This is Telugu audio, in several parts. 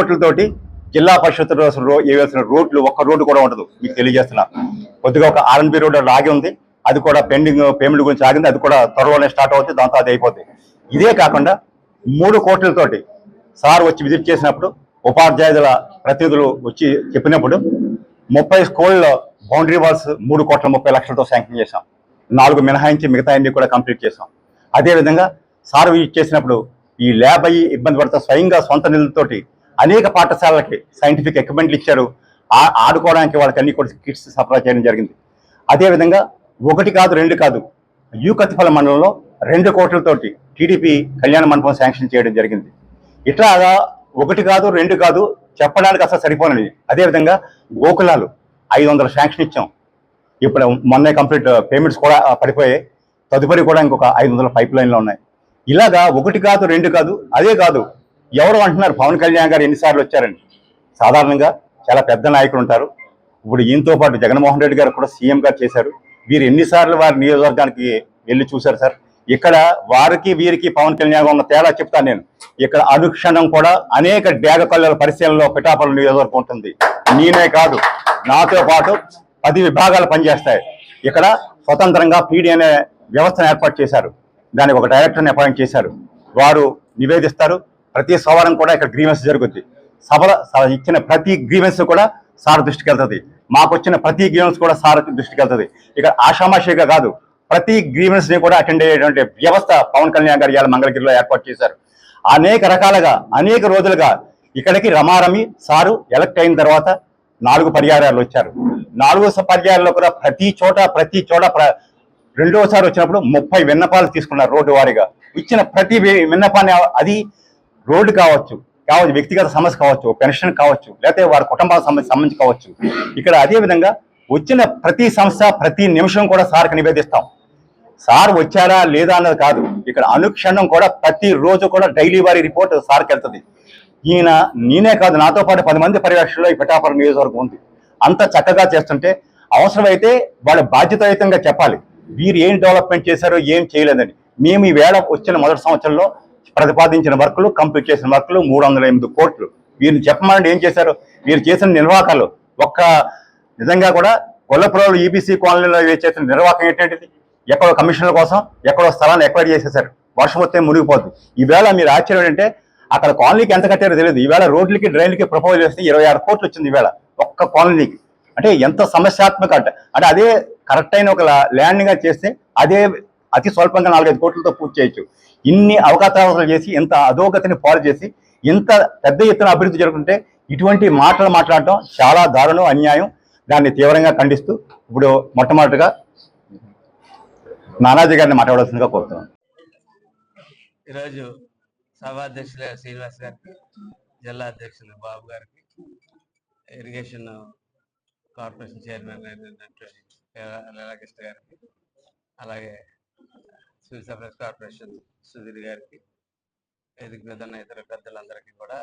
కోట్లతోటి జిల్లా పరిషత్ వేయాల్సిన రోడ్లు ఒక్క రోడ్డు కూడా ఉండదు. మీకు తెలియజేస్తున్నా. కొద్దిగా ఒక ఆర్ఎన్బి రోడ్డు ఆగి ఉంది, అది కూడా పెండింగ్ పేమెంట్ గురించి ఆగింది, అది కూడా త్వరలోనే స్టార్ట్ అవుతుంది, దాంతో అది అయిపోతుంది. ఇదే కాకుండా 3 కోట్లతోటి సార్ వచ్చి విజిట్ చేసినప్పుడు ఉపాధ్యాయుల ప్రతినిధులు వచ్చి చెప్పినప్పుడు 30 స్కూళ్ళలో బౌండరీ వాల్స్ 3,30,00,000తో శాంక్షన్ చేశాం. 4 మినహాయించి మిగతా అన్ని కూడా కంప్లీట్ చేశాం. అదేవిధంగా సార్ విజిట్ చేసినప్పుడు ఈ ల్యాబ్ అయ్యి ఇబ్బంది పడతా స్వయంగా సొంత నిధులతోటి అనేక పాఠశాలలకి సైంటిఫిక్ ఎక్విప్మెంట్లు ఇచ్చారు. ఆడుకోవడానికి వాళ్ళకి అన్ని కూడా కిట్స్ సప్లై చేయడం జరిగింది. అదేవిధంగా 1 కాదు 2 కాదు, యూకత్తిపల్లి మండలంలో 2 కోట్లతోటి టీడీపీ కళ్యాణ మండపం శాంక్షన్ చేయడం జరిగింది. ఇట్లాగా 1 కాదు 2 కాదు చెప్పడానికి అసలు సరిపోనది. అదేవిధంగా గోకులాలు 500 శాంక్షన్ ఇచ్చాం. ఇప్పుడు మొన్నే కంప్లీట్ పేమెంట్స్ కూడా పడిపోయాయి. తదుపరి కూడా ఇంకొక 500 పైప్ లైన్లో ఉన్నాయి. ఇలాగా 1 కాదు 2 కాదు. అదే కాదు, ఎవరు అంటున్నారు పవన్ కళ్యాణ్ గారు ఎన్నిసార్లు వచ్చారని. సాధారణంగా చాలా పెద్ద నాయకులు ఉంటారు. ఇప్పుడు ఈయనతో పాటు జగన్మోహన్ రెడ్డి గారు కూడా సీఎం గారు చేశారు. వీరు ఎన్నిసార్లు వారి నియోజకవర్గానికి వెళ్ళి చూశారు సార్. ఇక్కడ వారికి వీరికి పవన్ కళ్యాణ్ ఉన్న తేడా చెప్తాను నేను. ఇక్కడ అనుక్షణం కూడా అనేక డ్యాగ కళ్ళల పరిశీలనలో పిఠాపురం నియోజకవర్గం ఉంటుంది. నేనే కాదు, నాతో పాటు 10 విభాగాలు పనిచేస్తాయి. ఇక్కడ స్వతంత్రంగా పీడీ అనే వ్యవస్థను ఏర్పాటు చేశారు. దానికి ఒక డైరెక్టర్ని అపాయింట్ చేశారు. వారు నివేదిస్తారు. ప్రతి సోమవారం కూడా ఇక్కడ గ్రీవెన్స్ జరుగుద్ది. సభలో ఇచ్చిన ప్రతి గ్రీవెన్స్ కూడా సార్ దృష్టికి వెళ్తుంది. మాకు వచ్చిన ప్రతి గ్రీవెన్స్ కూడా సార్ దృష్టికి వెళ్తుంది. ఇక్కడ ఆషామాషిగా కాదు, ప్రతి గ్రీవెన్స్ ని కూడా అటెండ్ అయ్యేటువంటి వ్యవస్థ పవన్ కళ్యాణ్ గారు ఇవాళ మంగళగిరిలో ఏర్పాటు చేశారు. అనేక రకాలుగా అనేక రోజులుగా ఇక్కడికి రమారమి సారు ఎలక్ట్ అయిన తర్వాత 4 పర్యాయాలు వచ్చారు. 4 పర్యాయాల్లో కూడా ప్రతి చోట రెండోసారి వచ్చినప్పుడు 30 విన్నపాలు తీసుకున్నారు. రోడ్డు వారీగా ఇచ్చిన ప్రతి విన్నపాన్ని, అది రోడ్డు కావచ్చు, వ్యక్తిగత సమస్య కావచ్చు, పెన్షన్ కావచ్చు, లేకపోతే వారి కుటుంబాలకు సంబంధించి కావచ్చు. ఇక్కడ అదేవిధంగా వచ్చిన ప్రతి సమస్య ప్రతి నిమిషం కూడా సార్కి నివేదిస్తాం. సార్ వచ్చారా లేదా అన్నది కాదు, ఇక్కడ అనుక్షణం కూడా ప్రతి రోజు కూడా డైలీ వారీ రిపోర్ట్ సార్కి వెళ్తుంది. నేనే కాదు, నాతో పాటు 10 మంది పర్యవేక్షణలో ఈ పిఠాపురం నియోజకవర్గం ఉంది. అంత చక్కగా చేస్తుంటే అవసరమైతే వాళ్ళ బాధ్యతాయుతంగా చెప్పాలి వీరు ఏం డెవలప్మెంట్ చేశారో ఏం చేయలేదని. మేము ఈ వేళ వచ్చిన మొదటి సంవత్సరంలో ప్రతిపాదించిన వర్కులు, కంప్లీట్ చేసిన వర్కులు 308 కోట్లు. వీరిని చెప్పమని ఏం చేశారు, వీరు చేసిన నిర్వాహకాలు నిజంగా కూడా గొల్లపురంలో ఈబీసీ కాలనీలో చేసిన నిర్వాహకం ఏంటంటే ఎక్కడో కమిషన్ల కోసం ఎక్కడో స్థలాన్ని ఎక్వైర్ చేసేసారు. వర్షం వస్తే మునిగిపోతుంది. ఈవేళ మీరు ఆశ్చర్యం ఏంటంటే అక్కడ కాలనీకి ఎంత కట్టారో తెలియదు. ఈవేళ రోడ్లకి డ్రైన్లకి ప్రపోజ్ చేస్తే 26 కోట్లు వచ్చింది ఈవేళ ఒక్క కాలనీకి. అంటే ఎంత సమస్యాత్మక అంటే అదే కరెక్ట్ అయిన ఒక ల్యాండింగ్ చేస్తే అదే అతి స్వల్పంగా 4-5 కోట్లతో పూర్తి చేయొచ్చు. ఇన్ని అవకాశాలు చేసి ఇంత అధోగతిని పాలు చేసి ఇంత పెద్ద ఎత్తున అభివృద్ధి జరుగుతుంటే ఇటువంటి మాటలు మాట్లాడటం చాలా దారుణం, అన్యాయం. దాన్ని తీవ్రంగా ఖండిస్తూ ఇప్పుడు మొట్టమొదటిగా నానాజీ గారిని మాట్లాడాల్సిందిగా కోరుతున్నాను. ఈరోజు సభాధ్యక్షులు శ్రీనివాస్ గారికి, జిల్లా అధ్యక్షులు బాబు గారికి, ఇరిగేషన్ కార్పొరేషన్ చైర్మన్ లీలాకృష్ణ గారికి, అలాగే సివిల్ సప్లైస్ కార్పొరేషన్ సుధీర్ గారికి, వేదిక మీద ఉన్న ఇతర పెద్దలందరికీ కూడా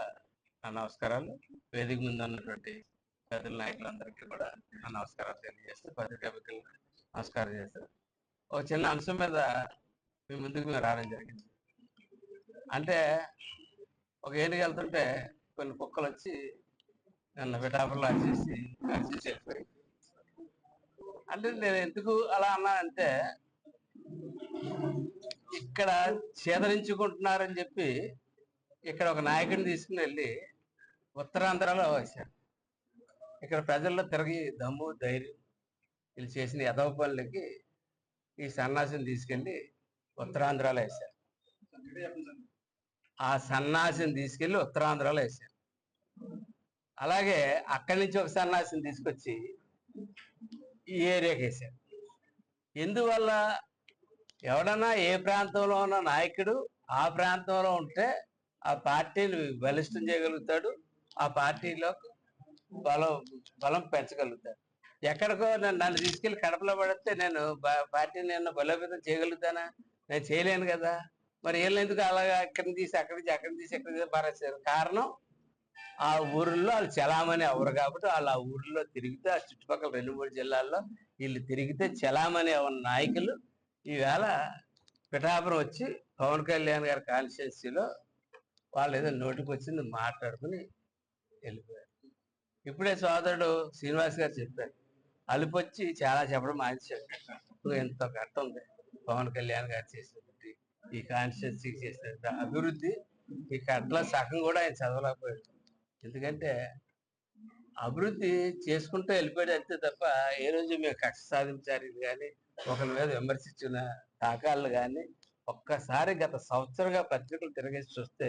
నా నమస్కారాలు. వేదిక ముందు ఉన్నటువంటి పెద్దల నాయకులందరికీ కూడా నా నమస్కారాలు తెలియజేస్తూ, పత్రికా మిత్రులకు నమస్కారం చేస్తూ ఒక చిన్న అంశం మీద మీ ముందుకు మేము రావడం జరిగింది. అంటే ఒక ఏనుగు వెళ్తుంటే కొన్ని కుక్కలు వచ్చి నన్ను పిఠాపురంలో అరిచేసి వెళ్ళిపోయి. అంటే నేను ఎందుకు అలా అన్నానంటే ఇక్కడ చేదరించుకుంటున్నారని చెప్పి ఇక్కడ ఒక నాయకుడిని తీసుకుని వెళ్ళి ఉత్తరాంధ్రలో వేశారు. ఇక్కడ ప్రజల్లో తిరిగి దమ్ము ధైర్యం వీళ్ళు చేసిన ఎదవ పనులకి ఈ సన్నాసిని తీసుకెళ్ళి ఉత్తరాంధ్రలో వేశారు. ఆ సన్నాసిని తీసుకెళ్ళి ఉత్తరాంధ్రలో వేశారు. అలాగే అక్కడి నుంచి ఒక సన్నాసిని తీసుకొచ్చి ఈ ఏరియాకి వేశారు. ఎందువల్ల ఎవడన్నా ఏ ప్రాంతంలో ఉన్న నాయకుడు ఆ ప్రాంతంలో ఉంటే ఆ పార్టీని బలిష్టం చేయగలుగుతాడు, ఆ పార్టీలో బలం పెంచగలుగుతాడు. ఎక్కడికో నన్ను తీసుకెళ్ళి కడపలో పడితే నేను పార్టీని నేను బలోపేతం చేయగలుగుతానా? నేను చేయలేను కదా. మరి వీళ్ళు ఎందుకు అలాగా ఇక్కడిని తీసి అక్కడి నుంచి అక్కడిని తీసి ఎక్కడి పారేస్తారు? కారణం ఆ ఊరిలో వాళ్ళు చలామణి అవ్వరు కాబట్టి వాళ్ళు ఆ ఊరిలో తిరిగితే ఆ చుట్టుపక్కల 2-3 జిల్లాల్లో వీళ్ళు తిరిగితే చలామణి ఉన్న నాయకులు ఈవేళ పిఠాపురం వచ్చి పవన్ కళ్యాణ్ గారి కాన్స్టిట్యున్సీలో వాళ్ళు ఏదో నోటికి వచ్చింది మాట్లాడుకుని వెళ్ళిపోయారు. ఇప్పుడే సోదరుడు శ్రీనివాస్ గారు చెప్పారు, అలుపొచ్చి చాలా చెప్పడం మానేశాడు. ఇప్పుడు ఎంత కట్ట ఉంది పవన్ కళ్యాణ్ గారు చేసినటువంటి ఈ కాన్స్టిట్యున్సీ చేసినటువంటి అభివృద్ధి, ఈ కట్టలో సగం కూడా ఆయన చదవలేకపోయాడు. ఎందుకంటే అభివృద్ధి చేసుకుంటూ వెళ్ళిపోయాడు అంతే తప్ప ఏ రోజు మేము కక్ష సాధించారు కానీ ఒకరి మీద విమర్శించిన దాఖలు కానీ ఒక్కసారి గత సంవత్సరంగా పత్రికలు తిరగేసి చూస్తే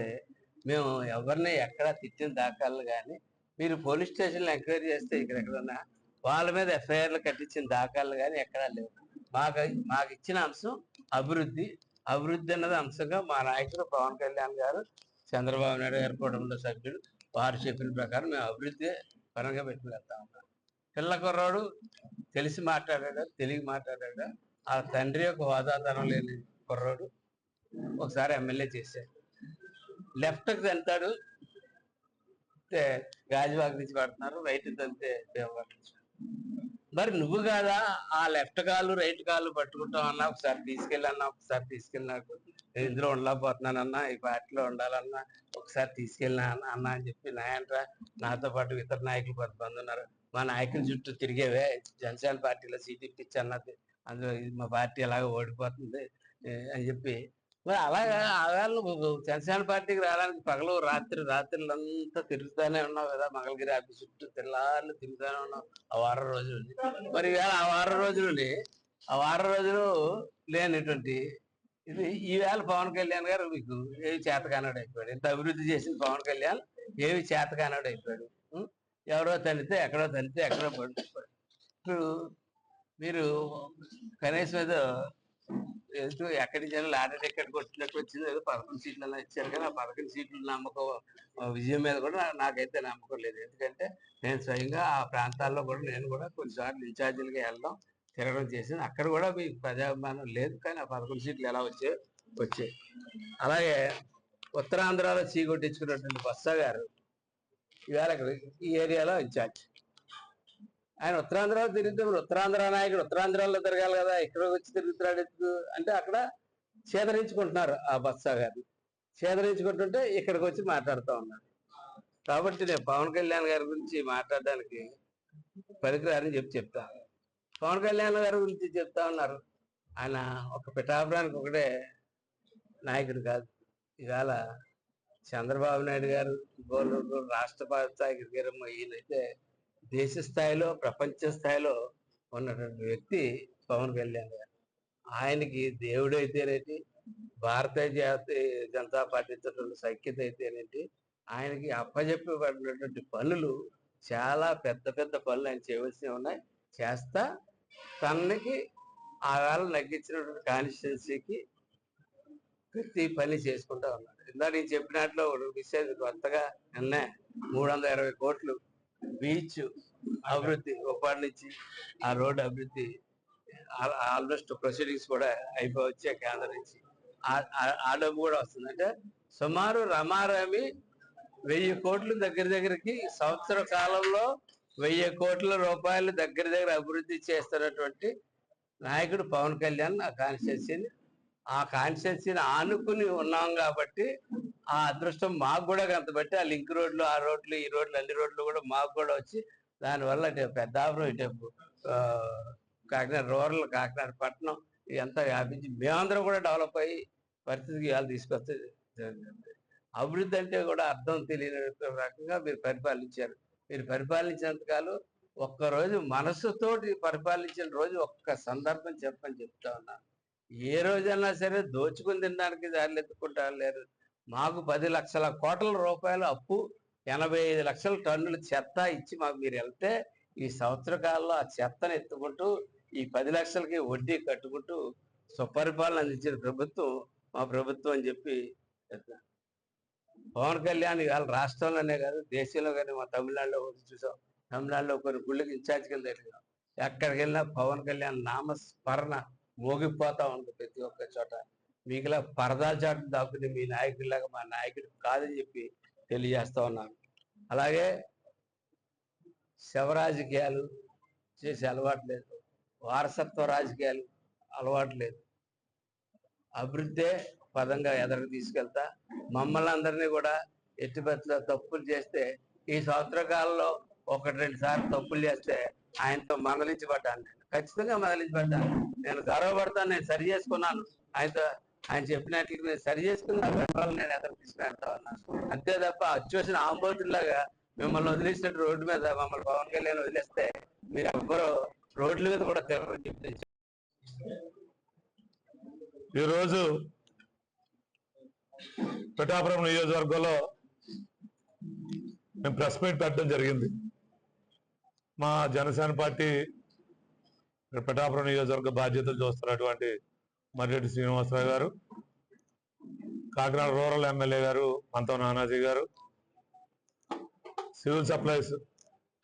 మేము ఎవరిని ఎక్కడా తిట్టిన దాఖలు కానీ, మీరు పోలీస్ స్టేషన్లో ఎంక్వైరీ చేస్తే ఎక్కడన్నా వాళ్ళ మీద ఎఫ్ఐఆర్లు కట్టించిన దాఖలు కానీ ఎక్కడా లేవు. మాకు ఇచ్చిన అంశం అభివృద్ధి. అభివృద్ధి అన్నది అంశంగా మా నాయకుడు పవన్ కళ్యాణ్ గారు, చంద్రబాబు నాయుడు గారు, కుటుంబ సభ్యులు వారు చెప్పిన ప్రకారం మేము అభివృద్ధి పరంగా పెట్టుకుని వెళ్తా ఉన్నాం. పిల్ల కుర్రాడు తెలిసి మాట్లాడాడా, తెలివి మాట్లాడాడా, ఆ తండ్రి యొక్క హోదాతనం లేని కుర్రాడు ఒకసారి ఎమ్మెల్యే చేశాడు. లెఫ్ట్కి వెళ్తాడు, గాజువాక నుంచి పడుతున్నారు, రైట్ తంతే దేవవాడ నుంచి. మరి నువ్వు కాదా ఆ లెఫ్ట్ కాళ్ళు రైట్ కాళ్ళు పట్టుకుంటాం అన్నా, ఒకసారి తీసుకెళ్ళన్నా, ఒకసారి తీసుకెళ్ళినాకు నేను ఇందులో ఉండలేకపోతున్నానన్నా, ఈ పార్టీలో ఉండాలన్నా ఒకసారి తీసుకెళ్ళినా అన్నా అని చెప్పి నాయంట్రా నాతో పాటు ఇతర నాయకులు కొంతమంది ఉన్నారు, మా నాయకుల చుట్టూ తిరిగేవే జనసేన పార్టీలో సీట్ ఇప్పించి అన్నది, అందులో మా పార్టీ ఎలాగో ఓడిపోతుంది అని చెప్పి. మరి అలాగా ఆగాళ్ళు జనసేన పార్టీకి రావడానికి పగలు రాత్రులంతా తిరుగుతానే ఉన్నావు కదా, మంగళగిరి ఆఫీస్ చుట్టూ తెల్లార్లు తిరుగుతానే ఉన్నావు ఆ వారం రోజులు. మరి ఆ వారం రోజులు లేనటువంటి ఇది ఈవేళ పవన్ కళ్యాణ్ గారు మీకు ఏవి చేతకానాడు అయిపోయాడు. ఇంత అభివృద్ధి చేసిన పవన్ కళ్యాణ్ ఏవి చేతకానాడు అయిపోయాడు. ఎవరో తల్లితే ఎక్కడో పడిపోయాడు. ఇప్పుడు మీరు కనీసం ఏదో ఎక్కడి నుంచి లాటరీ టికెట్ కొట్టినట్టు వచ్చింది, ఏదో 11 సీట్లు అలా ఇచ్చారు కానీ ఆ 11 సీట్లు నమ్మకం విజయం మీద కూడా నాకైతే నమ్మకం లేదు. ఎందుకంటే నేను స్వయంగా ఆ ప్రాంతాల్లో కూడా నేను కూడా కొన్నిసార్లు ఇన్ఛార్జీలుగా వెళ్ళడం తిరగడం చేసింది. అక్కడ కూడా మీకు ప్రజాభిమానం లేదు, కానీ ఆ 11 సీట్లు ఎలా వచ్చాయి. అలాగే ఉత్తరాంధ్రలో చీకొట్టించుకున్నటువంటి బొత్స గారు ఇవాళ ఈ ఏరియాలో ఇన్ఛార్జ్. ఆయన ఉత్తరాంధ్రలో తిరిగితే ఉత్తరాంధ్ర నాయకుడు ఉత్తరాంధ్రలో తిరగాలి కదా, ఇక్కడ వచ్చి తిరుగుతున్నాడు ఎందుకు అంటే అక్కడ చేదరించుకుంటున్నారు ఆ బత్సా గారిని. చేదరించుకుంటుంటే ఇక్కడికి వచ్చి మాట్లాడుతూ ఉన్నారు. కాబట్టి నేను పవన్ కళ్యాణ్ గారి గురించి మాట్లాడడానికి పనికిరారని చెప్తాను. పవన్ కళ్యాణ్ గారి గురించి చెప్తా ఉన్నారు. ఆయన ఒక పిఠాపురానికి ఒకటే నాయకుడు కాదు. ఇవాళ చంద్రబాబు నాయుడు గారు రాష్ట్ర స్థాయికి ఎదిగారమ్మా. ఈయనైతే దేశ స్థాయిలో ప్రపంచ స్థాయిలో ఉన్నటువంటి వ్యక్తి పవన్ కళ్యాణ్ గారు. ఆయనకి దేవుడు అయితేనేటి, భారతీయ జనతా పార్టీతో సఖ్యత అయితేనేటి, ఆయనకి అప్పచెప్పబడినటువంటి పనులు చాలా పెద్ద పెద్ద పనులు ఆయన చేయవలసినవి ఉన్నాయి. చేస్తా తనకి ఆ వేళ నగ్గించినటువంటి కాన్స్టిట్యున్సీకి ప్రతి పని చేసుకుంటా ఉన్నాడు. ఇందా నేను చెప్పినట్లు విషయం కొత్తగా నిన్నే 320 కోట్లు బీచ్ అభివృద్ధి ఉపాధి నుంచి ఆ రోడ్డు అభివృద్ధి ఆల్మోస్ట్ ప్రొసీడింగ్స్ కూడా అయిపోవచ్చే కేంద్రం నుంచి. ఆ డబ్బు కూడా వస్తుంది. అంటే సుమారు రమారమి 1000 కోట్లు దగ్గరికి సంవత్సర కాలంలో 1000 కోట్ల రూపాయలు దగ్గర అభివృద్ధి చేస్తున్నటువంటి నాయకుడు పవన్ కళ్యాణ్. ఆ కాన్స్టిట్యున్సీని ఆనుకుని ఉన్నాం కాబట్టి ఆ అదృష్టం మాకు కూడా అంత బట్టి ఆ లింక్ రోడ్లు, ఆ రోడ్లు, ఈ రోడ్లు, అన్ని రోడ్లు కూడా మాకు కూడా వచ్చి దానివల్ల ఇటు పెద్దాపురం, ఇటు కాకినాడ రూరల్, కాకినాడ పట్టణం ఇదంతా వ్యాపించి మేమందరం కూడా డెవలప్ అయ్యి పరిస్థితికి ఇవాళ తీసుకొస్తే జరిగింది. అభివృద్ధి అంటే కూడా అర్థం తెలియని రకంగా మీరు పరిపాలించారు. మీరు పరిపాలించినంతకాలం ఒక్కరోజు మనసుతోటి పరిపాలించిన రోజు ఒక్క సందర్భం చెప్పని చెప్తా ఉన్నాను. ఏ రోజైనా సరే దోచుకుని తినడానికి దారిలో ఎత్తుకుంటారు లేరు. మాకు 10 లక్షల కోట్ల రూపాయలు అప్పు, 85 లక్షల టన్నుల చెత్త ఇచ్చి మాకు మీరు వెళ్తే ఈ సంవత్సర కాలంలో ఆ చెత్తను ఎత్తుకుంటూ ఈ 10 లక్షలకి వడ్డీ కట్టుకుంటూ సుపరిపాలన అందించిన ప్రభుత్వం మా ప్రభుత్వం అని చెప్పి పవన్ కళ్యాణ్ ఇవాళ రాష్ట్రంలోనే కాదు దేశంలో కానీ మా తమిళనాడులో చూసాం. తమిళనాడులో కొన్ని గుళ్ళకి ఇన్ఛార్జ్ కింద ఎదిగాం. ఎక్కడికి వెళ్ళినా పవన్ కళ్యాణ్ నామస్మరణ మోగిపోతా ఉంది ప్రతి ఒక్క చోట. మీకులా పరదా చాటు దాక్కుని మీ నాయకుడిలాగా మా నాయకుడు కాదని చెప్పి తెలియజేస్తా ఉన్నాను. అలాగే శవ రాజకీయాలు చేసే అలవాటు లేదు, వారసత్వ రాజకీయాలు అలవాటు లేదు. అభివృద్ధే పదంగా ఎదరికి తీసుకెళ్తా మమ్మల్ని అందరినీ కూడా ఎట్టి పరిస్థితుల్లో తప్పులు చేస్తే ఈ సంవత్సర కాలంలో ఒకటి రెండు సార్లు తప్పులు చేస్తే ఆయనతో మందలించబడ్డాను. నేను ఖచ్చితంగా మందలించబడ్డాను. నేను గర్వపడతాను, నేను సరి చేసుకున్నాను. ఆయనతో ఆయన చెప్పినట్లు నేను సరి చేసుకున్నాను, నేను ఎదురు తీసుకెళ్తా ఉన్నాను. అంతే తప్ప అచ్చోసిన ఆంబోతులాగా మిమ్మల్ని వదిలేసినట్టు రోడ్డు మీద మమ్మల్ని పవన్ కళ్యాణ్ వదిలేస్తే మీరు ఎవ్వరూ రోడ్ల మీద కూడా తిరగని చెప్తే. ఈరోజు పిఠాపురం నియోజకవర్గంలో మేము ప్రెస్ మీట్ పెట్టడం జరిగింది. మా జనసేన పార్టీ పిఠాపురం నియోజకవర్గ బాధ్యతలు చూస్తున్నటువంటి మర్రెడ్డి శ్రీనివాసరావు గారు, కాకినాడ రూరల్ ఎమ్మెల్యే గారు పంతం నానాజీ గారు, సివిల్ సప్లైస్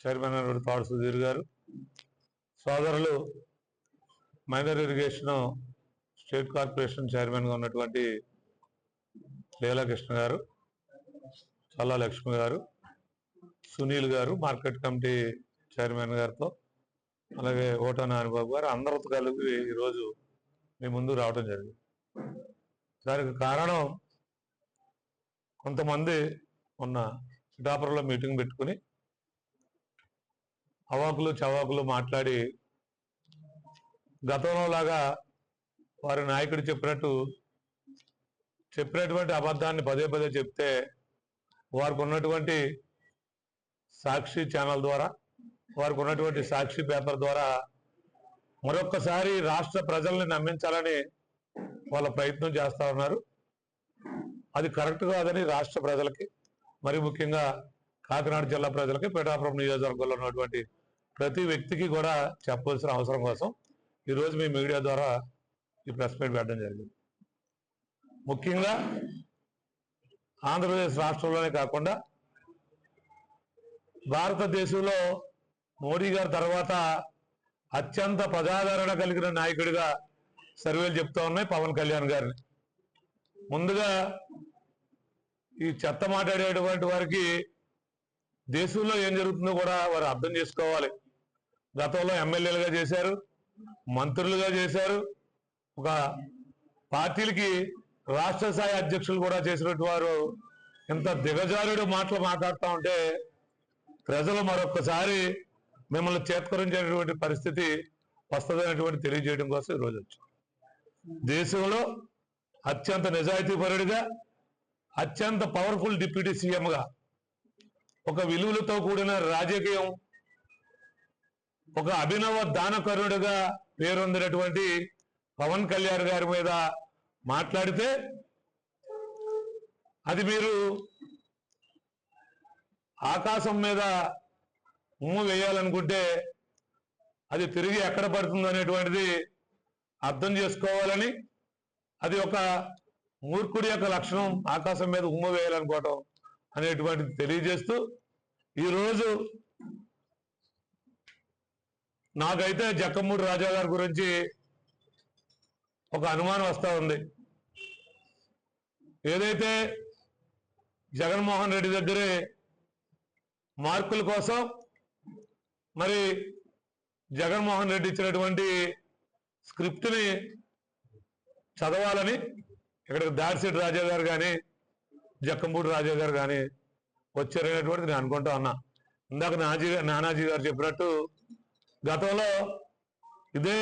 చైర్మన్ అయినటువంటి తాడు సుధీర్ గారు, సోదరులు మైనర్ ఇరిగేషన్ స్టేట్ కార్పొరేషన్ చైర్మన్గా ఉన్నటువంటి లీలాకృష్ణ గారు, చల్లా లక్ష్మి గారు, సునీల్ గారు మార్కెట్ కమిటీ చైర్మన్ గారితో, అలాగే ఓటా నానిబాబు గారు అందరితో కలిపి ఈరోజు మీ ముందు రావడం జరిగింది. దానికి కారణం కొంతమంది ఉన్న పిఠాపురంలో మీటింగ్ పెట్టుకుని అవాకులు చవాకులు మాట్లాడి గతంలో లాగా వారి నాయకుడు చెప్పినటువంటి అబద్ధాన్ని పదే పదే చెప్తే వారికి ఉన్నటువంటి సాక్షి ఛానల్ ద్వారా, వారికి ఉన్నటువంటి సాక్షి పేపర్ ద్వారా మరొక్కసారి రాష్ట్ర ప్రజల్ని నమ్మించాలని వాళ్ళ ప్రయత్నం చేస్తా ఉన్నారు. అది కరెక్ట్ కాదని రాష్ట్ర ప్రజలకి, మరి ముఖ్యంగా కాకినాడ జిల్లా ప్రజలకి, పిఠాపురం నియోజకవర్గంలో ఉన్నటువంటి ప్రతి వ్యక్తికి కూడా చెప్పవలసిన అవసరం కోసం ఈరోజు మీ మీడియా ద్వారా ఈ ప్రెస్ మీట్ పెట్టడం జరిగింది. ముఖ్యంగా ఆంధ్రప్రదేశ్ రాష్ట్రంలోనే కాకుండా భారతదేశంలో మోడీ గారి తర్వాత అత్యంత ప్రజాదరణ కలిగిన నాయకుడిగా సర్వేలు చెప్తా ఉన్నాయి పవన్ కళ్యాణ్ గారిని. ముందుగా ఈ చెత్త మాట్లాడేటువంటి వారికి దేశంలో ఏం జరుగుతుందో కూడా వారు అర్థం చేసుకోవాలి. గతంలో ఎమ్మెల్యేలుగా చేశారు, మంత్రులుగా చేశారు, ఒక పార్టీలకి రాష్ట్ర స్థాయి అధ్యక్షులు కూడా చేసినట్టు వారు ఇంత దిగజారుడు మాటలు మాట్లాడుతూ ఉంటే ప్రజలు మరొక్కసారి మిమ్మల్ని చేత్కరించేటువంటి పరిస్థితి వస్తుందనేటువంటి తెలియజేయడం కోసం ఈరోజు వచ్చాం. దేశంలో అత్యంత నిజాయితీపరుడిగా, అత్యంత పవర్ఫుల్ డిప్యూటీ సీఎంగా, ఒక విలువలతో కూడిన రాజకీయం, ఒక అభినవ దానకరుడుగా పేరొందినటువంటి పవన్ కళ్యాణ్ గారి మీద మాట్లాడితే అది మీరు ఆకాశం మీద ఉమ్ము వేయాలనుకుంటే అది తిరిగి ఎక్కడ పడుతుంది అనేటువంటిది అర్థం చేసుకోవాలని, అది ఒక మూర్ఖుడి యొక్క లక్షణం, ఆకాశం మీద ఉమ్ము వేయాలనుకోవటం అనేటువంటిది తెలియజేస్తూ ఈరోజు నాకైతే జక్కమూడి రాజా గారి గురించి ఒక అనుమానం వస్తూ ఉంది. ఏదైతే జగన్మోహన్ రెడ్డి దగ్గరే మార్కుల కోసం మరి జగన్మోహన్ రెడ్డి ఇచ్చినటువంటి స్క్రిప్ట్ని చదవాలని ఇక్కడికి దాడిశెట్టి రాజా గారు కానీ జక్కంపూడి రాజా గారు కానీ వచ్చారనేటువంటిది నేను అనుకుంటా ఉన్నా. ఇందాక నానాజీ గారు చెప్పినట్టు గతంలో ఇదే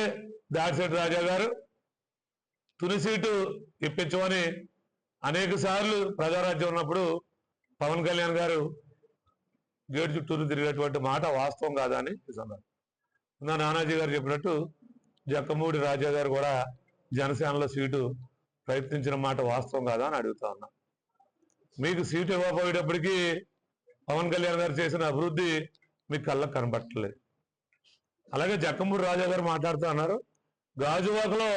దాడిశెట్టి రాజా గారు తుని సీటు ఇప్పించమని అనేక సార్లు ప్రజారాజ్యం ఉన్నప్పుడు పవన్ కళ్యాణ్ గారు గేటు చుట్టూరు తిరిగేటువంటి మాట వాస్తవం కాదా అని ఈ సందర్భంగా నానాజీ గారు చెప్పినట్టు జక్కమూడి రాజా గారు కూడా జనసేనలో సీటు ప్రయత్నించిన మాట వాస్తవం కాదా అని అడుగుతా ఉన్నా. మీకు సీటు ఇవ్వకపోయేటప్పటికీ పవన్ కళ్యాణ్ గారు చేసిన అభివృద్ధి మీకు కళ్ళకు కనబట్టలేదు. అలాగే జక్కమూడి రాజా గారు మాట్లాడుతూ అన్నారు, గాజువాకలో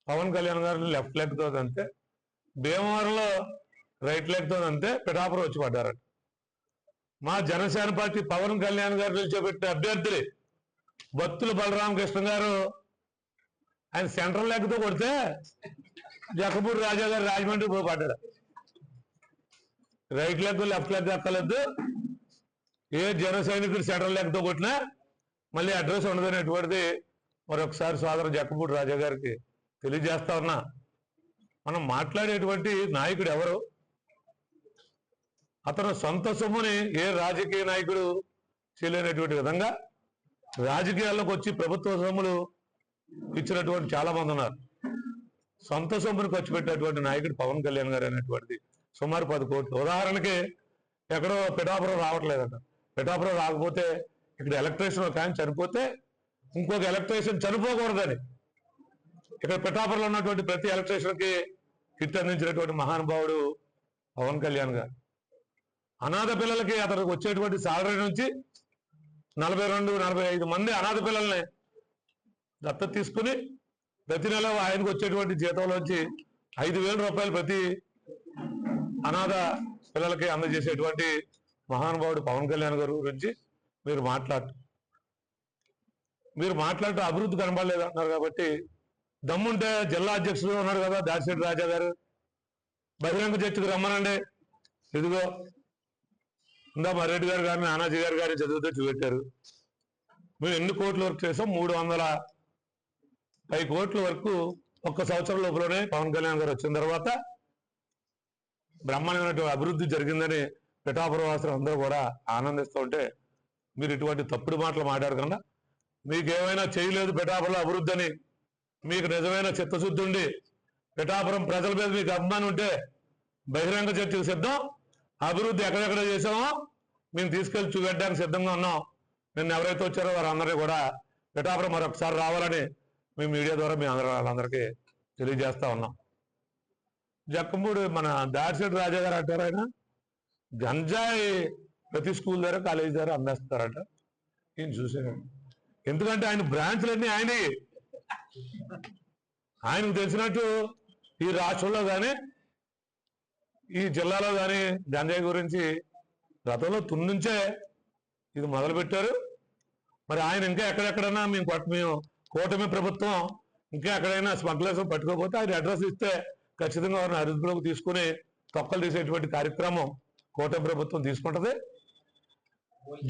పవన్ కళ్యాణ్ గారిని లెఫ్ట్ లెగ్ తో అంతే, భీమవరంలో రైట్ లెగ్ తో అంతే, పిఠాపురం వచ్చి పడ్డారట. మా జనసేన పార్టీ పవన్ కళ్యాణ్ గారు నిలిచిపెట్టిన అభ్యర్థులే బత్తుల బలరామకృష్ణ గారు ఆయన సెంట్రల్ లెగ్ తో కొడితే జక్కమూడి రాజా గారు రాజమండ్రి పోయి పడ్డాడు. రైట్ లెగ్ లెఫ్ట్ లెగ్ ఎక్కలేదు. ఏ జన సైనికుడు సెంట్రల్ లెగ్ తో కొట్టినా మళ్ళీ అడ్రస్ ఉండదనేటువంటిది మరొకసారి సోదరు జక్కమూడి రాజా గారికి తెలియజేస్తా ఉన్నా. మనం మాట్లాడేటువంటి నాయకుడు ఎవరు? అతను సొంత సొమ్ముని ఏ రాజకీయ నాయకుడు చేయలేనటువంటి విధంగా రాజకీయాల్లోకి వచ్చి ప్రభుత్వ సొమ్ములు ఇచ్చినటువంటి చాలా మంది ఉన్నారు. సొంత సొమ్మును ఖర్చు పెట్టేటువంటి నాయకుడు పవన్ కళ్యాణ్ గారు అనేటువంటిది సుమారు 10 కోట్లు. ఉదాహరణకి ఎక్కడో పిఠాపురం రావట్లేదంట. పిఠాపురం రాకపోతే ఇక్కడ ఎలక్ట్రీషియన్ ఒక ఆయన చనిపోతే ఇంకొక ఎలక్ట్రీషియన్ చనిపోకూడదని ఇక్కడ పిఠాపురంలో ఉన్నటువంటి ప్రతి ఎలక్ట్రీషియన్ కి కిట్ అందించినటువంటి మహానుభావుడు పవన్ కళ్యాణ్ గారు. అనాథ పిల్లలకి అతనికి వచ్చేటువంటి సాలరీ నుంచి 42-45 మంది అనాథ పిల్లల్ని దత్తత తీసుకుని ప్రతి నెల ఆయనకు వచ్చేటువంటి జీతంలోంచి 5,000 రూపాయలు ప్రతి అనాథ పిల్లలకి అందజేసేటువంటి మహానుభావుడు పవన్ కళ్యాణ్ గారు గురించి మీరు మాట్లాడుతూ అభివృద్ధి కనబడలేదు అంటున్నారు. కాబట్టి దమ్ముంటే జిల్లా అధ్యక్షుడు ఉన్నారు కదా దాడిశెట్టి రాజా గారు, బహిరంగ చర్చకు రమ్మనండి. ఇదిగో ఇందా మర్రెడ్డి గారు కానీ నానాజీ గారు కానీ చదివితే చూపెట్టారు. మేము ఎన్ని కోట్ల వరకు చేసాం? 305 కోట్ల వరకు ఒక్క సంవత్సరం లోపలనే పవన్ కళ్యాణ్ గారు వచ్చిన తర్వాత బ్రహ్మాండమైనటువంటి అభివృద్ధి జరిగిందని పిఠాపురం వాసులు అందరూ కూడా ఆనందిస్తూ ఉంటే మీరు ఇటువంటి తప్పుడు మాటలు మాట్లాడకుండా మీకు ఏమైనా చేయలేదు పిఠాపురంలో అభివృద్ధి అని మీకు నిజమైన చిత్తశుద్ధి ఉండి పిఠాపురం ప్రజల మీద మీకు అభిమానం ఉంటే బహిరంగ చర్చకు సిద్ధం. అభివృద్ధి ఎక్కడెక్కడ చేసామో మేము తీసుకెళ్లి చూపెట్టడానికి సిద్ధంగా ఉన్నాం. నిన్న ఎవరైతే వచ్చారో వారందరినీ కూడా పిఠాపురం మరొకసారి రావాలని మేము మీడియా ద్వారా మీ వాళ్ళందరికీ తెలియజేస్తా ఉన్నాం. జక్కంపూడి మన దాడిశెట్టి రాజా గారు అంటారు, ఆయన గంజాయి ప్రతి స్కూల్ దగ్గర కాలేజీ దగ్గర అందేస్తారట. నేను చూసాను. ఎందుకంటే ఆయన బ్రాంచ్లన్నీ ఆయనకు తెలిసినట్టు ఈ రాష్ట్రంలో కానీ ఈ జిల్లాలో కానీ గంజాయి గురించి గతంలో తున్నుంచే ఇది మొదలు పెట్టారు. మరి ఆయన ఇంకా ఎక్కడెక్కడైనా మేము కూటమి ప్రభుత్వం ఇంకా ఎక్కడైనా స్మగ్లర్స్ పట్టుకోకపోతే ఆయన అడ్రస్ ఇస్తే ఖచ్చితంగా వారిని అదుపులోకి తీసుకుని తొక్కలు తీసేటువంటి కార్యక్రమం కూటమి ప్రభుత్వం తీసుకుంటది.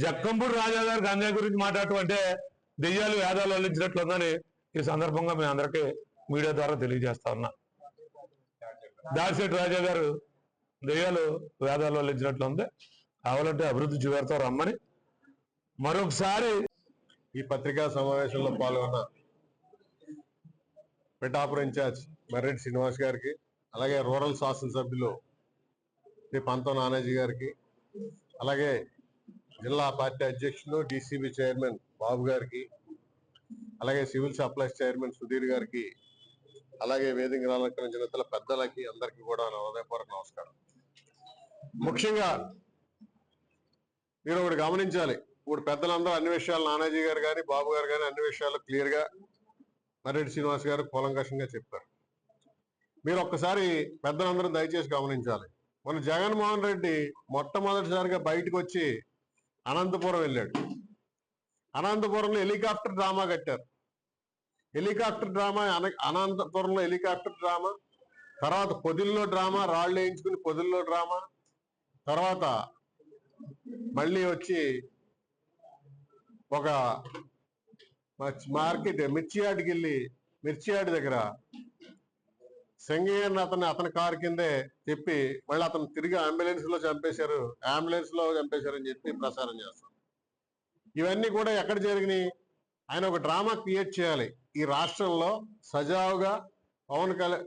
జక్కంపూడి రాజా గారు గంజాయి గురించి మాట్లాడటం అంటే దెయ్యాలు వేదాలు వల్లించినట్లుందని ఈ సందర్భంగా మేము అందరికీ మీడియా ద్వారా తెలియజేస్తా ఉన్నా. దాడిశెట్టి రాజా గారు దెయ్యాలు వేదాలు వల్లించినట్లుంది, కావాలంటే అభివృద్ధి చూపెడతారు రమ్మని మరొకసారి ఈ పత్రికా సమావేశంలో పాల్గొన్న పిఠాపురం ఇన్ఛార్జ్ మర్రెడ్డి శ్రీనివాస్ గారికి, అలాగే రూరల్ శాసనసభ్యులు శ్రీ పంతో నానాజీ గారికి, అలాగే జిల్లా పార్టీ అధ్యక్షులు డిసిబి చైర్మన్ బాబు గారికి, అలాగే సివిల్ సప్లైస్ చైర్మన్ సుధీర్ గారికి, అలాగే వేదిక అలంకరించిన పెద్దలకి అందరికీ కూడా నా హృదయపూర్వక నమస్కారం. ముఖ్యంగా మీరు ఒకటి గమనించాలి. ఇప్పుడు పెద్దలందరూ అన్ని విషయాలు నానాజీ గారు కానీ బాబు గారు కానీ అన్ని విషయాలు క్లియర్ గా మర్రెడ్డి శ్రీనివాస్ గారు కూలంకషంగా చెప్పారు. మీరు ఒక్కసారి పెద్దలందరూ దయచేసి గమనించాలి. మన జగన్మోహన్ రెడ్డి మొట్టమొదటిసారిగా బయటకు వచ్చి అనంతపురం వెళ్ళాడు. అనంతపురంలో హెలికాప్టర్ డ్రామా కట్టారు. హెలికాప్టర్ డ్రామా, అనంతపురంలో హెలికాప్టర్ డ్రామా, తర్వాత పొదిల్లో డ్రామా, రాళ్ళు వేయించుకుని పొదిల్లో డ్రామా, తర్వాత మళ్ళీ వచ్చి ఒక మార్కెట్ మిర్చి యార్డ్కి వెళ్ళి మిర్చి యార్డ్ దగ్గర సంగయ్య అతని కారు కిందే చెప్పి మళ్ళీ అతను తిరిగి అంబులెన్స్ లో చంపేశారని చెప్పి ప్రసారం చేస్తారు. ఇవన్నీ కూడా ఎక్కడ జరిగినాయి? ఆయన ఒక డ్రామా క్రియేట్ చేయాలి. ఈ రాష్ట్రంలో సజావుగా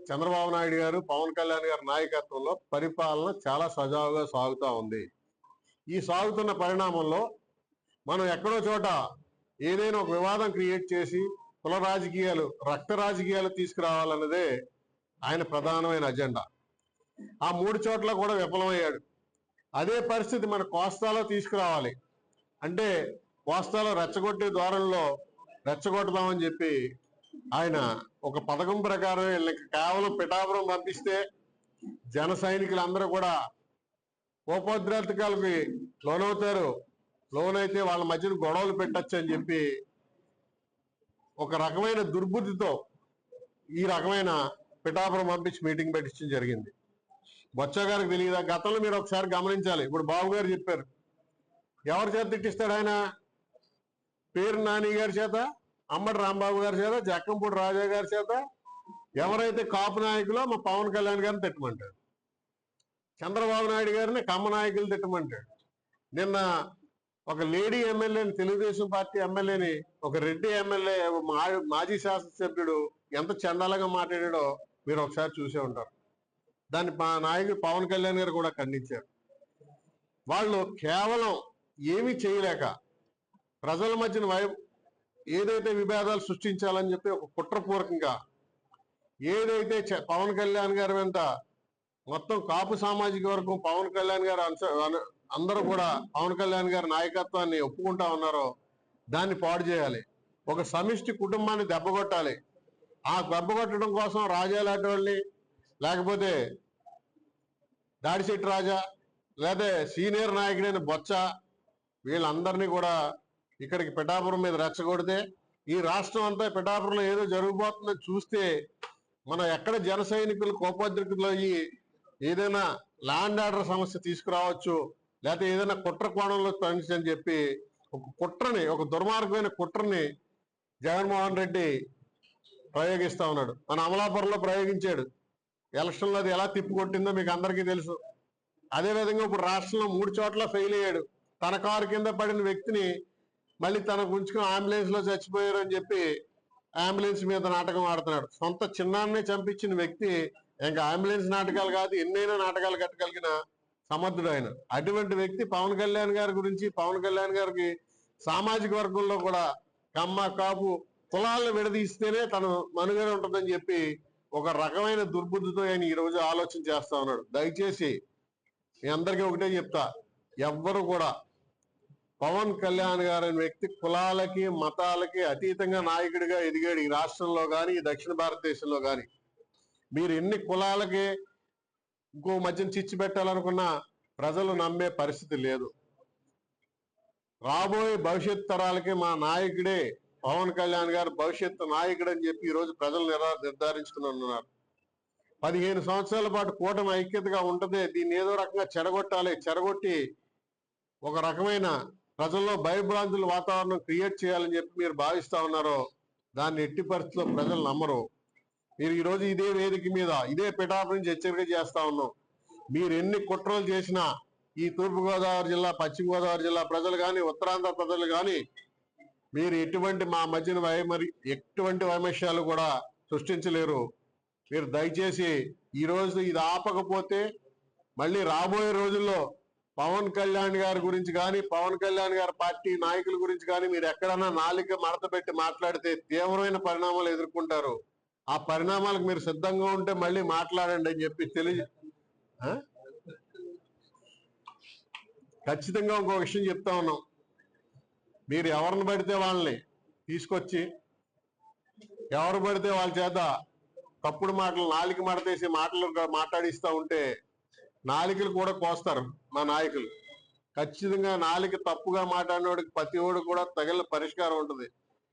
చంద్రబాబు నాయుడు గారు, పవన్ కళ్యాణ్ గారి నాయకత్వంలో పరిపాలన చాలా సజావుగా సాగుతూ ఉంది. ఈ సాగుతున్న పరిణామంలో మనం ఎక్కడో చోట ఏదైనా ఒక వివాదం క్రియేట్ చేసి కుల రాజకీయాలు, రక్త రాజకీయాలు తీసుకురావాలన్నదే ఆయన ప్రధానమైన అజెండా. ఆ 3 చోట్ల కూడా విఫలమయ్యాడు. అదే పరిస్థితి మన కోస్తాలో తీసుకురావాలి అంటే కోస్తాలో రెచ్చగొట్టే ద్వారంలో రెచ్చగొడదామని చెప్పి ఆయన ఒక పథకం ప్రకారం కేవలం పిఠాపురం పంపిస్తే జన సైనికులందరూ కూడా ఉపద్రవకాలకి లోనవుతారు, లోనైతే వాళ్ళ మధ్యన గొడవలు పెట్టచ్చు అని చెప్పి ఒక రకమైన దుర్బుద్ధితో ఈ రకమైన పిఠాపురం పంపించి మీటింగ్ పెట్టించడం జరిగింది. బొత్స గారికి తెలియదా? గతంలో మీరు ఒకసారి గమనించాలి. ఇప్పుడు బాబు గారు చెప్పారు, ఎవరి చేత తిట్టిస్తాడు ఆయన? పేరు నాని గారి చేత, అమ్మడి రాంబాబు గారి చేత, జక్కంపూడి రాజా గారి చేత, ఎవరైతే కాపు నాయకులో మా పవన్ కళ్యాణ్ గారిని తిట్టమంటారు. చంద్రబాబు నాయుడు గారిని కమ్మ నాయకులు తిట్టమంటాడు. నిన్న ఒక లేడీ ఎమ్మెల్యేని, తెలుగుదేశం పార్టీ ఎమ్మెల్యేని, ఒక రెడ్డి ఎమ్మెల్యే, మాజీ శాసనసభ్యుడు ఎంత చండాలంగా మాట్లాడాడో మీరు ఒకసారి చూసే ఉంటారు. దాన్ని మా నాయకుడు పవన్ కళ్యాణ్ గారు కూడా ఖండించారు. వాళ్ళు కేవలం ఏమీ చేయలేక ప్రజల మధ్యన ఏదైతే విభేదాలు సృష్టించాలని చెప్పి ఒక కుట్రపూర్వకంగా ఏదైతే పవన్ కళ్యాణ్ గారి వెంట మొత్తం కాపు సామాజిక వర్గం పవన్ కళ్యాణ్ గారు అందరూ కూడా పవన్ కళ్యాణ్ గారి నాయకత్వాన్ని ఒప్పుకుంటా ఉన్నారో దాన్ని పాడు చేయాలి. ఒక సమిష్టి కుటుంబాన్ని దెబ్బకొట్టాలి. ఆ దెబ్బకొట్టడం కోసం రాజాలాంటి వాళ్ళని, లేకపోతే దాడిశెట్టి రాజా, లేదా సీనియర్ నాయకుడైన బొత్స, వీళ్ళందరినీ కూడా ఇక్కడికి పిఠాపురం మీద రెచ్చగొడితే ఈ రాష్ట్రం అంతా పిఠాపురంలో ఏదో జరగబోతుందని చూస్తే మనం ఎక్కడ జన సైనికులు కోపోద్రిక్తులు అయ్యి ఏదైనా ల్యాండ్ ఆర్డర్ సమస్య తీసుకురావచ్చు, లేకపోతే ఏదైనా కుట్ర కోణంలో అని చెప్పి ఒక కుట్రని, ఒక దుర్మార్గమైన కుట్రని జగన్మోహన్ రెడ్డి ప్రయోగిస్తా ఉన్నాడు. మన అమలాపురంలో ప్రయోగించాడు. ఎలక్షన్లో అది ఎలా తిప్పికొట్టిందో మీకు అందరికీ తెలుసు. అదేవిధంగా ఇప్పుడు రాష్ట్రంలో 3 చోట్ల ఫెయిల్ అయ్యాడు. తన కారు కింద పడిన వ్యక్తిని మళ్ళీ తనకు ఉంచుకుని అంబులెన్స్ లో చచ్చిపోయారు అని చెప్పి అంబులెన్స్ మీద నాటకం ఆడుతున్నాడు. సొంత చిన్నాన్నే చంపించిన వ్యక్తి ఇంకా అంబులెన్స్ నాటకాలు కాదు, ఎన్నైనా నాటకాలు కట్టగలిగిన సమర్థుడు ఆయన. అటువంటి వ్యక్తి పవన్ కళ్యాణ్ గారి గురించి, పవన్ కళ్యాణ్ గారికి సామాజిక వర్గంలో కూడా కమ్మ కాపు కులాలను విడదీస్తేనే తను మనుగడ ఉంటుందని చెప్పి ఒక రకమైన దుర్బుద్ధితో ఆయన ఈ రోజు ఆలోచన చేస్తా ఉన్నాడు. దయచేసి మీ అందరికీ ఒకటే చెప్తా, ఎవ్వరు కూడా పవన్ కళ్యాణ్ గారు అనే వ్యక్తి కులాలకి మతాలకి అతీతంగా నాయకుడిగా ఎదిగాడు ఈ రాష్ట్రంలో కానీ ఈ దక్షిణ భారతదేశంలో కానీ. మీరు ఎన్ని కులాలకి ఇంకో మధ్యన చిచ్చు పెట్టాలనుకున్నా ప్రజలు నమ్మే పరిస్థితి లేదు. రాబోయే భవిష్యత్ తరాలకి మా నాయకుడే పవన్ కళ్యాణ్ గారు భవిష్యత్తు నాయకుడు అని చెప్పి ఈరోజు ప్రజలు నిర్ధారించుకుని ఉన్నారు. 15 సంవత్సరాల పాటు కూటమి ఐక్యతగా ఉంటదే, దీన్ని ఏదో రకంగా చెడగొట్టాలి, చెడగొట్టి ఒక రకమైన ప్రజల్లో భయభ్రాంతుల వాతావరణం క్రియేట్ చేయాలని చెప్పి మీరు భావిస్తా ఉన్నారో దాన్ని ఎట్టి పరిస్థితుల్లో ప్రజలు నమ్మరు. మీరు ఈరోజు ఇదే వేదిక మీద, ఇదే పిఠాపురం నుంచి హెచ్చరిక చేస్తా ఉన్నాం. మీరు ఎన్ని కుట్రలు చేసినా ఈ తూర్పుగోదావరి జిల్లా, పశ్చిమ గోదావరి జిల్లా ప్రజలు కానీ, ఉత్తరాంధ్ర ప్రజలు కానీ మీరు ఎటువంటి మా మధ్యన ఎటువంటి వైమస్యాలు కూడా సృష్టించలేరు. మీరు దయచేసి ఈ రోజు ఇది ఆపకపోతే మళ్ళీ రాబోయే రోజుల్లో పవన్ కళ్యాణ్ గారి గురించి కానీ, పవన్ కళ్యాణ్ గారి పార్టీ నాయకుల గురించి కానీ మీరు ఎక్కడన్నా నాలుక మడత పెట్టి మాట్లాడితే తీవ్రమైన పరిణామాలు ఎదుర్కొంటారు. ఆ పరిణామాలకు మీరు సిద్ధంగా ఉంటే మళ్ళీ మాట్లాడండి అని చెప్పి ఖచ్చితంగా ఇంకో విషయం చెప్తా ఉన్నాం. మీరు ఎవరిని పడితే వాళ్ళని తీసుకొచ్చి ఎవరు పడితే వాళ్ళ చేత తప్పుడు మాటలు, నాలిక మడతేసి మాటలు మాట్లాడిస్తూ ఉంటే నాలికలు కూడా కోస్తారు మా నాయకులు. ఖచ్చితంగా నాలిక తప్పుగా మాట్లాడినోడికి ప్రతి ఓడు కూడా తగిన పరిష్కారం ఉంటుంది.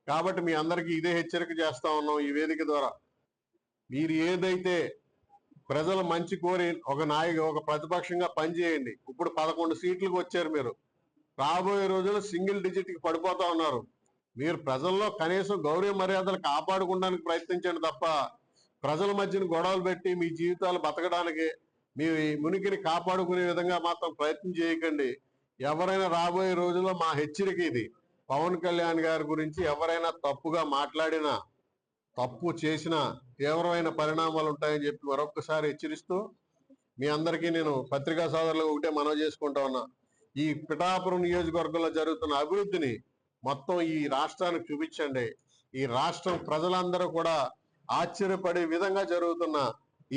కాబట్టి మీ అందరికీ ఇదే హెచ్చరిక చేస్తా ఉన్నాం ఈ వేదిక ద్వారా. మీరు ఏదైతే ప్రజల మంచి కోరి ఒక ప్రతిపక్షంగా పనిచేయండి. ఇప్పుడు 11 సీట్లకు వచ్చారు. మీరు రాబోయే రోజుల్లో సింగిల్ డిజిట్ కి పడిపోతా ఉన్నారు. మీరు ప్రజల్లో కనీసం గౌరవ మర్యాదలు కాపాడుకోవడానికి ప్రయత్నించండి తప్ప ప్రజల మధ్యన గొడవలు పెట్టి మీ జీవితాలు బతకడానికి, మీ మునికిని కాపాడుకునే విధంగా మాత్రం ప్రయత్నం చేయకండి. ఎవరైనా రాబోయే రోజుల్లో మా హెచ్చరిక ఇది, పవన్ కళ్యాణ్ గారి గురించి ఎవరైనా తప్పుగా మాట్లాడినా, తప్పు చేసిన తీవ్రమైన పరిణామాలు ఉంటాయని చెప్పి మరొకసారి హెచ్చరిస్తూ మీ అందరికీ నేను పత్రికా సోదరులు ఒకటే మనవి చేసుకుంటా ఉన్నా. ఈ పిఠాపురం నియోజకవర్గంలో జరుగుతున్న అభివృద్ధిని మొత్తం ఈ రాష్ట్రానికి చూపించండి. ఈ రాష్ట్రం ప్రజలందరూ కూడా ఆశ్చర్యపడే విధంగా జరుగుతున్న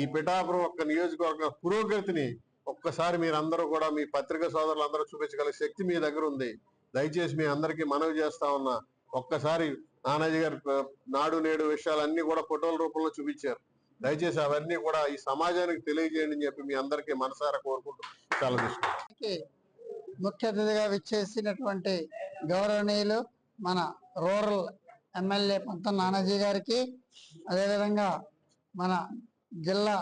ఈ పిఠాపురం ఒక్క నియోజకవర్గ పురోగతిని ఒక్కసారి మీరందరూ కూడా మీ పత్రికా సోదరులు అందరూ చూపించగల శక్తి మీ దగ్గర ఉంది. దయచేసి మీ అందరికీ మనవి చేస్తా ఉన్నా, ఒక్కసారి నానాజీ గారు నాడు నేడు విషయాలన్నీ కూడా ఫోటోల రూపంలో చూపించారు. దయచేసి అవన్నీ కూడా ఈ సమాజానికి తెలియజేయండి అని చెప్పి మీ అందరికీ మనసారా కోరుకుంటూ చాలా ముఖ్య అతిథిగా విచ్చేసినటువంటి గౌరవనీయులు మన రూరల్ ఎమ్మెల్యే పంతం నానాజీ గారికి, అదేవిధంగా మన జిల్లా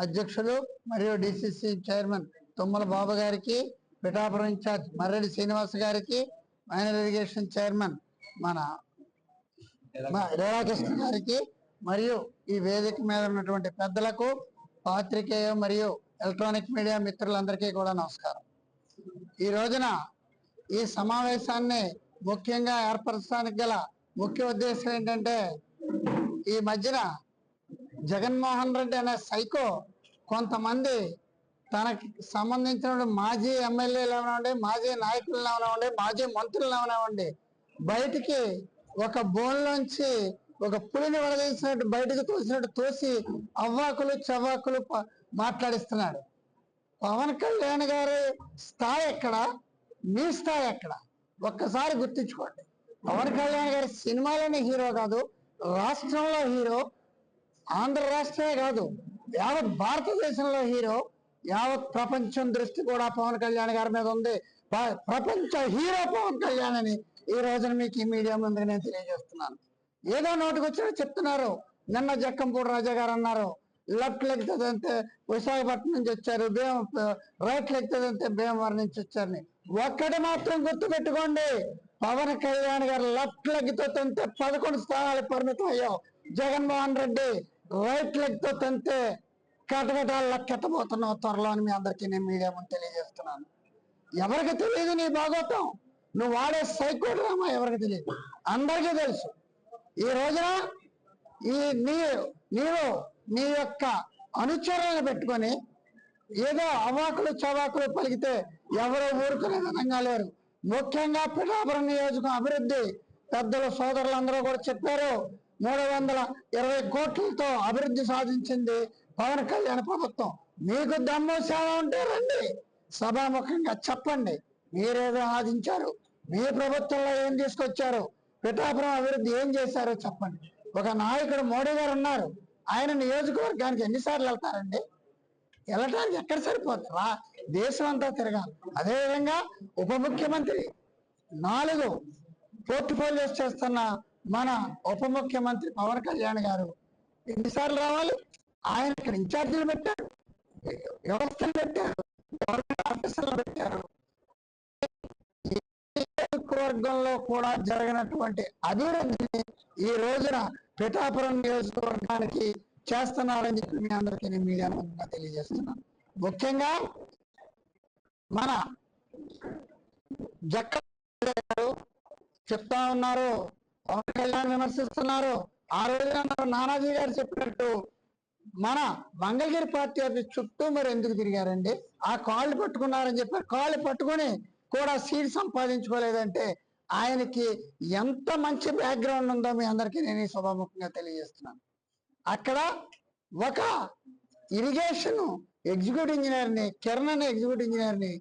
అధ్యక్షులు మరియు డిసిసి చైర్మన్ తుమ్మల బాబు గారికి, పిఠాపురం ఇన్ఛార్జ్ మర్రెడ్డి శ్రీనివాస్ గారికి, మైనర్ ఇరిగేషన్ చైర్మన్ మన రేరాకృష్ణ గారికి, మరియు ఈ వేదిక మీద ఉన్నటువంటి పెద్దలకు, పాత్రికేయ మరియు ఎలక్ట్రానిక్ మీడియా మిత్రులందరికీ కూడా నమస్కారం. ఈ రోజున ఈ సమావేశాన్ని ముఖ్యంగా ఏర్పరచడానికి గల ముఖ్య ఉద్దేశం ఏంటంటే, ఈ మధ్యన జగన్మోహన్ రెడ్డి అనే సైకో కొంతమంది తనకి సంబంధించిన మాజీ ఎమ్మెల్యేలు ఏమనివ్వండి, మాజీ నాయకులు ఏమనివ్వండి, మాజీ మంత్రులు ఏమనివ్వండి, బయటికి ఒక బోన్లోంచి ఒక పులిని వడదీసినట్టు బయటకు తోసినట్టు తోసి అవ్వాకులు చవ్వాకులు మాట్లాడిస్తున్నాడు. పవన్ కళ్యాణ్ గారి స్థాయి ఎక్కడ, మీ స్థాయి ఎక్కడ ఒక్కసారి గుర్తించుకోండి. పవన్ కళ్యాణ్ గారి సినిమాలోని హీరో కాదు, రాష్ట్రంలో హీరో, ఆంధ్ర రాష్ట్రమే కాదు యావత్ భారతదేశంలో హీరో. యావత్ ప్రపంచం దృష్టి కూడా పవన్ కళ్యాణ్ గారి మీద ఉంది. ప్రపంచ హీరో పవన్ కళ్యాణ్ అని ఈ రోజున మీకు ఈ మీడియా ముందుగా నేను తెలియజేస్తున్నాను. ఏదో నోటికి వచ్చినట్టు చెప్తున్నారు. నిన్న జక్కంపూడి రాజా గారు అన్నారు, లెఫ్ట్ లెగ్ చదివితే విశాఖపట్నం నుంచి వచ్చారు, రైట్ లెగ్ చదివితే భీమవరం నుంచి వచ్చారని. ఒక్కటి మాత్రం గుర్తు పెట్టుకోండి, పవన్ కళ్యాణ్ గారు లెఫ్ట్ లెగ్ తో తంతే 11 స్థానాలు పరిమితం అయ్యావు. జగన్మోహన్ రెడ్డి రైట్ లెగ్ తో తంతే కటకటాలు కెట్టబోతున్నావు త్వరలో అని మీ అందరికీ నేను మీడియా ముందు తెలియజేస్తున్నాను. ఎవరికి తెలియదు నీ భాగోతం, నువ్వు వాడే సైకో డ్రామా ఎవరికి తెలియదు, అందరికీ తెలుసు. ఈ రోజున నీవు నీ యొక్క అనుచరులను పెట్టుకొని ఏదో అవాకులు చవాకులు పలికితే ఎవరో ఊరుకునే విధంగా లేరు. ముఖ్యంగా పిఠాపురం నియోజకం అభివృద్ధి పెద్దల సోదరులందరూ కూడా చెప్పారు. 320 కోట్లతో అభివృద్ధి సాధించింది పవన్ కళ్యాణ్ ప్రభుత్వం. మీకు దమ్ము సేవ ఉంటే రండి, సభాముఖంగా చెప్పండి మీరేదో సాధించారు, మీ ప్రభుత్వంలో ఏం తీసుకొచ్చారు, పిఠాపురం అభివృద్ధి ఏం చేశారో చెప్పండి. ఒక నాయకుడు మోడీ గారు ఉన్నారు, ఆయన నియోజకవర్గానికి ఎన్నిసార్లు వెళ్తారండి? వెళ్ళటానికి ఎక్కడ సరిపోతుందా? దేశం అంతా తిరగాలి. అదేవిధంగా ఉప ముఖ్యమంత్రి 4 పోర్ట్ఫోలియోస్ చేస్తున్న మన ఉప ముఖ్యమంత్రి పవన్ కళ్యాణ్ గారు ఎన్నిసార్లు రావాలి? ఆయన ఇక్కడ ఇన్ఛార్జీలు పెట్టారు, వ్యవస్థలు పెట్టారు, గవర్నమెంట్ ఆఫీసర్లు పెట్టారు. నియోజకవర్గంలో కూడా జరిగినటువంటి అభివృద్ధిని ఈ రోజున పిఠాపురం నియోజకవర్గానికి చేస్తున్నారని చెప్పి మీ అందరికీ నేను మీడియా ముందుగా తెలియజేస్తున్నాను. ముఖ్యంగా మన జక్క చెప్తా ఉన్నారు, పవన్ కళ్యాణ్ విమర్శిస్తున్నారు. ఆ రోజున నానాజీ గారు చెప్పినట్టు మన మంగళగిరి పార్టీ ఆఫీస్ చుట్టూ మరి ఎందుకు తిరిగారండి? ఆ కాళ్ళు పట్టుకున్నారని చెప్పారు. కాళ్ళు పట్టుకుని కూడా సీట్ సంపాదించుకోలేదంటే ఆయనకి ఎంత మంచి బ్యాక్గ్రౌండ్ ఉందో మీ అందరికీ నేను ఈ సభాముఖంగా తెలియజేస్తున్నాను. అక్కడ ఒక ఇరిగేషన్ ఎగ్జిక్యూటివ్ ఇంజనీర్ని, కిరణ్ అనే ఎగ్జిక్యూటివ్ ఇంజనీర్ని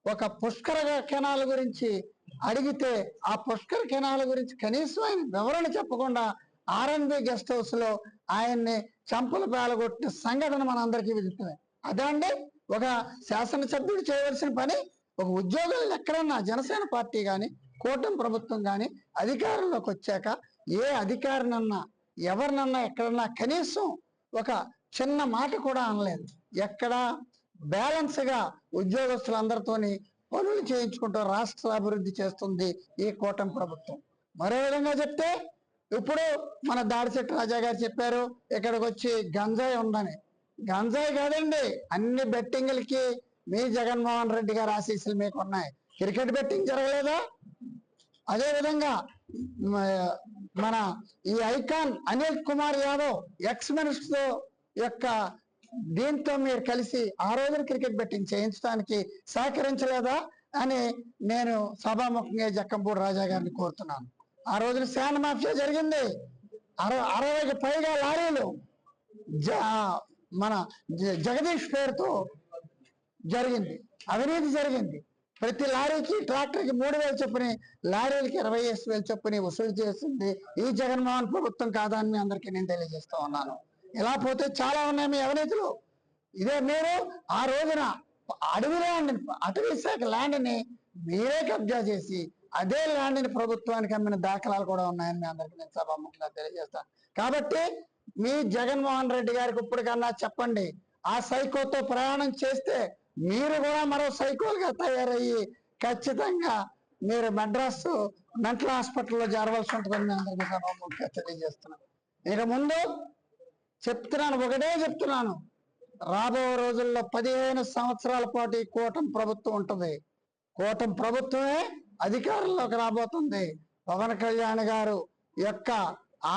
ఒక పుష్కర కెనాల గురించి అడిగితే ఆ పుష్కర కెనాల గురించి కనీసం ఆయన వివరణ చెప్పకుండా R&B గెస్ట్ హౌస్ లో ఆయన్ని చంపలు పేలగొట్టిన సంఘటన మన అందరికీ విదితమే. అదండి ఒక శాసనసభ్యుడు చేయవలసిన పని. ఒక ఉద్యోగులు ఎక్కడన్నా జనసేన పార్టీ కానీ కూటమి ప్రభుత్వం కానీ అధికారంలోకి వచ్చాక ఏ అధికారినన్నా ఎవరినన్నా ఎక్కడన్నా కనీసం ఒక చిన్న మాట కూడా అనలేదు. ఎక్కడ బ్యాలెన్స్ గా ఉద్యోగస్తులందరితోని పనులు చేయించుకుంటూ రాష్ట్ర అభివృద్ధి చేస్తుంది ఈ కూటమి ప్రభుత్వం. మరో విధంగా చెప్తే ఇప్పుడు మన దాడిశెట్టి రాజా గారు చెప్పారు ఇక్కడికి వచ్చి గంజాయి ఉందని. గంజాయి కాదండి, అన్ని బెట్టింగ్లకి మీ జగన్మోహన్ రెడ్డి గారు ఆశీస్సులు మీకు ఉన్నాయి. క్రికెట్ బెట్టింగ్ జరగలేదా? అదే విధంగా మన ఈ icon Anil Kumar Yadav ex minister యొక్క దీంతో మీరు కలిసి ఆ రోజున క్రికెట్ బెట్టింగ్ చేయించడానికి సహకరించలేదా అని నేను సభాముఖంగా జక్కంపూడి రాజా గారిని కోరుతున్నాను. ఆ రోజున శాండ్ మాఫియా జరిగింది. 60కి పైగా లారీలు మన జగదీష్ పేరుతో జరిగింది, అవినీతి జరిగింది. ప్రతి లారీకి ట్రాక్టర్కి 3,000 చొప్పున, లారీలకి 20,000 చొప్పున వసూలు చేసింది ఈ జగన్మోహన్ ప్రభుత్వం కాదా అని అందరికీ నేను తెలియజేస్తూ ఉన్నాను. ఇలా పోతే చాలా ఉన్నాయి మీ అవినీతులు. ఇదే మీరు ఆ రోజున అటవీ శాఖ ల్యాండ్ని మీరే కబ్జా చేసి అదే ల్యాండ్ని ప్రభుత్వానికి అమ్మిన దాఖలాలు కూడా ఉన్నాయని మీ అందరికీ నేను సభాముఖంగా తెలియజేస్తాను. కాబట్టి మీ జగన్మోహన్ రెడ్డి గారికి ఇప్పటికన్నా చెప్పండి, ఆ సైకోతో ప్రయాణం చేస్తే మీరు కూడా మరో సైకోలుగా తయారయ్యి ఖచ్చితంగా మీరు మెడ్రాస్ మెంటల్ హాస్పిటల్లో చేరవలసి ఉంటుందని మీ అందరికీ సభాముఖంగా తెలియజేస్తున్నాను. ఇక ముందు చెప్తున్నాను, ఒకటే చెప్తున్నాను, రాబో రోజుల్లో 15 సంవత్సరాల పాటు ఈ కూటమి ప్రభుత్వం ఉంటుంది. కూటమి ప్రభుత్వమే అధికారంలోకి రాబోతుంది. పవన్ కళ్యాణ్ గారు యొక్క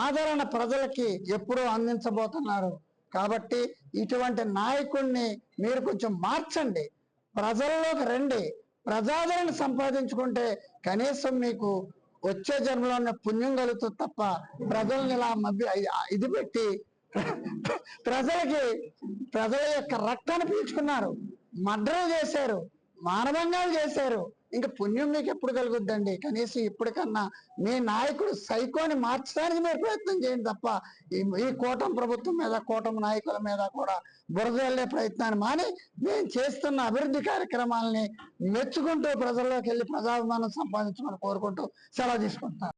ఆదరణ ప్రజలకి ఎప్పుడూ అందించబోతున్నారు. కాబట్టి ఇటువంటి నాయకుడిని మీరు కొంచెం మార్చండి, ప్రజల్లోకి రండి, ప్రజాదరణ సంపాదించుకుంటే కనీసం మీకు వచ్చే జన్మలో పుణ్యం కలుగుతుంది తప్ప ప్రజల్ని ఇలా ఇది పెట్టి ప్రజల యొక్క రక్తాన్ని పీల్చుకున్నారు, మర్డర్లు చేశారు, మానభంగాలు చేశారు. ఇంకా పుణ్యం మీకు ఎప్పుడు కలుగుద్దండి? కనీసం ఇప్పటికన్నా మీ నాయకుడు సైకోని మార్చడానికి మీరు ప్రయత్నం చేయండి తప్ప ఈ కూటమి ప్రభుత్వం మీద, కూటమి నాయకుల మీద కూడా బురద వెళ్ళే ప్రయత్నాన్ని మాని మేము చేస్తున్న అభివృద్ధి కార్యక్రమాలని మెచ్చుకుంటూ ప్రజల్లోకి వెళ్ళి ప్రజాభిమానం సంపాదించమని కోరుకుంటూ సెలవు తీసుకుంటున్నాను.